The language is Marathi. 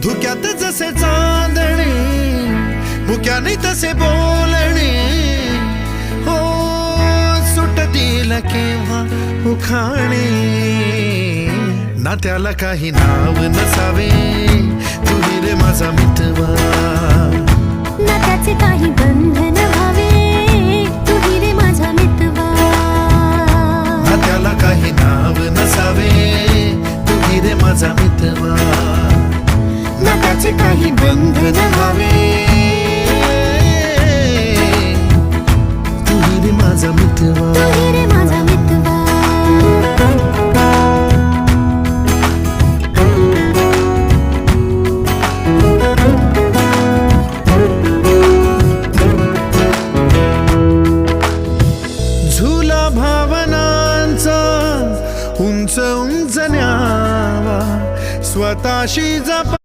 धुक्यात जसे चांदणे, मुक्याने तसे बोलणे, हो सुटतील केव्हा उखाणे. ना त्याला काही नाव नसावे, तू रे माझा मितवा. ना त्याचे काही बंधन व्हावे, तू रे माझा मितवा. ना त्याला काही नाव नसावे, तू रे माझा मितवा. ना त्याचे काही बंधन व्हावे, तू रे माझा मितवा. तू रे माझा मितवा. झुला भावनांचा उंच उंच न्यावा, स्वतःशी जपा.